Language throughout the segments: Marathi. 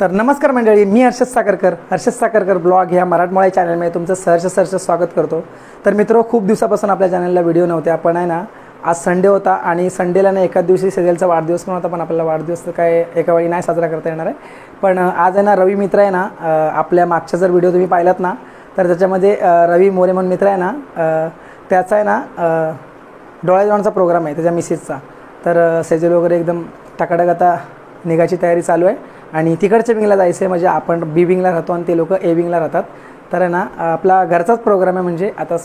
तर नमस्कार मंडळी, मी हर्षद साखरकर ब्लॉग ह्या मराठमोळ्या चॅनलमध्ये तुमचं सहर्ष स्वागत करतो. तर मित्रो, खूप दिवसापासून आपल्या चॅनलला व्हिडिओ नव्हते. आपण आहे ना, आज संडे होता आणि संडेला ना एकाच दिवशी सेजलचा वाढदिवस पण होता, पण आपल्याला वाढदिवस तर काय एका वेळी नाही साजरा करता येणार आहे. पण आज आहे ना, रवी मित्र आहे ना, आपल्या मागचा जर व्हिडिओ तुम्ही पाहिलात ना, तर त्याच्यामध्ये रवी मोरे म्हणून मित्र आहे ना, त्याचा आहे ना डोळ्याजवळचा प्रोग्राम आहे त्याच्या मिसेसचा. तर सेजल वगैरे एकदम टकाटक आता निघायची तयारी चालू आहे आणि तिकडच्या विंगला जायचं आहे. म्हणजे आपण बी विंगला राहतो आणि ते लोक ए विंगला राहतात. तर आहे ना, आपला घरचाच प्रोग्राम आहे. म्हणजे आता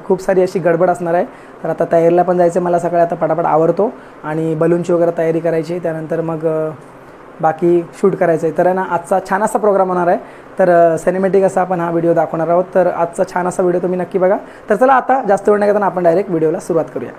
खूप सारी अशी गडबड असणार आहे. तर आता तयारीला पण जायचं मला. सकाळी आता पटापट आवरतो आणि बलूनची वगैरे तयारी करायची, त्यानंतर मग बाकी शूट करायचं आहे. तर आहे ना, आजचा छान असा प्रोग्राम होणार आहे. तर सिनेमॅटिक असा आपण हा व्हिडिओ दाखवणार आहोत. तर आजचा छान असा व्हिडिओ तुम्ही नक्की बघा. तर चला आता जास्त वेळ न घेता आपण डायरेक्ट व्हिडिओला सुरुवात करूया.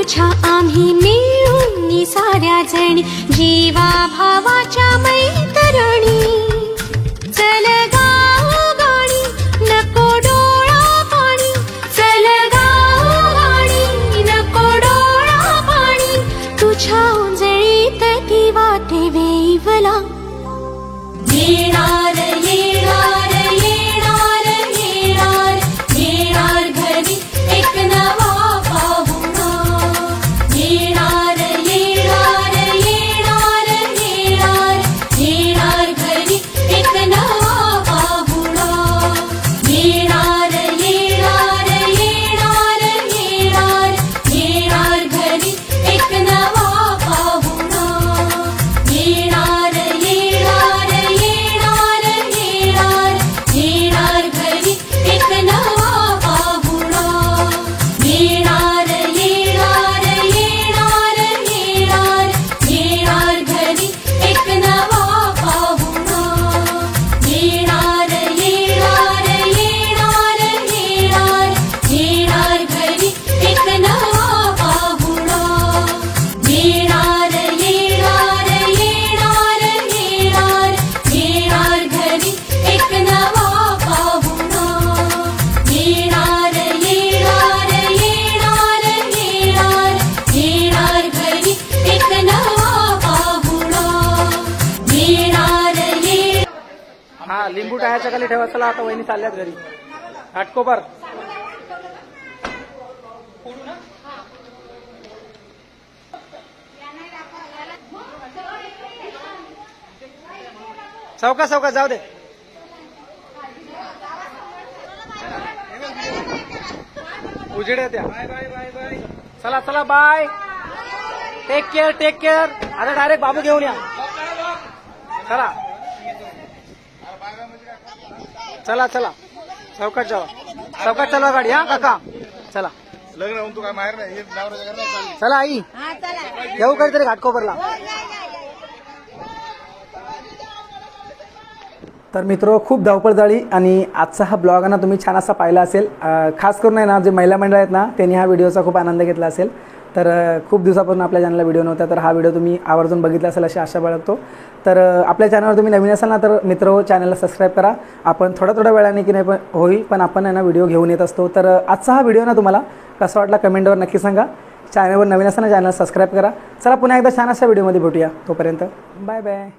तुझ्या आम्ही मिळून साऱ्या जणी जीवा भावाच्या मैत्रिणी चल गाणी नको डोळा पाणी चल गाणी नको डोळा पाणी तुझ्या उंजळीत ती वाटे वेईवला येणार येणार येणार येणार येणार घरी एक नवा पाहुणा येणार येणार येणार येणार येणार घरी एक नवा पाहुणा येणार येणार येणार येणार येणार घरी एक नवा पाहुणा येणार येणार येणार येणार येणार घरी एक नवा पाहुणा येणार येणार येणार येणार येणार घरी एक नवा पाहुणा येणार येणार येणार येणार येणार घरी एक नवा पाहुणा येणार येणार येणार येणार येणार घरी एक नवा पाहुणा येणार येणार येणार येणार येणार घरी एक नवा पाहुणा येणार येणार हा लिंबू टाळ्याच्या खाली ठेवा. चला आता वहिनी चालल्यात घरी. घाटकोपर चौका चौका जाऊ दे. उजेड त्या. चला चला bye. Take care take care. आता डायरेक्ट बाबू घेऊन या. चला चला चला चौकात जावा. चौकात चला गाडी. हा काका चला. लग्न होऊन तू काय माहेर नाही चला आई येऊ काहीतरी घाटकोपरला. तर मित्र खूप धावपळ झाली आणि आजचा हा ब्लॉग ना तुम्ही छान असा पाहिला असेल. खास करून आहे ना जे महिला मंडळ आहेत ना त्यांनी हा व्हिडिओचा खूप आनंद घेतला असेल. तर खूप दिवसापासून आपल्या चॅनलला व्हिडिओ नव्हता तर हा व्हिडिओ तुम्ही आवर्जून बघितला असेल अशी आशा बाळगतो. तर आपल्या चॅनलवर तुम्ही नवीन असाल ना तर मित्र चॅनलला सबस्क्राईब करा. आपण थोड्या वेळाने की नाही पण होईल पण आपण आहे ना व्हिडिओ घेऊन येत असतो. तर आजचा हा व्हिडिओ ना तुम्हाला कसा वाटला कमेंटवर नक्की सांगा. चॅनलवर नवीन असताना चॅनल सबस्क्राईब करा. चला पुन्हा एकदा छान अशा व्हिडिओमध्ये भेटूया. तोपर्यंत बाय बाय.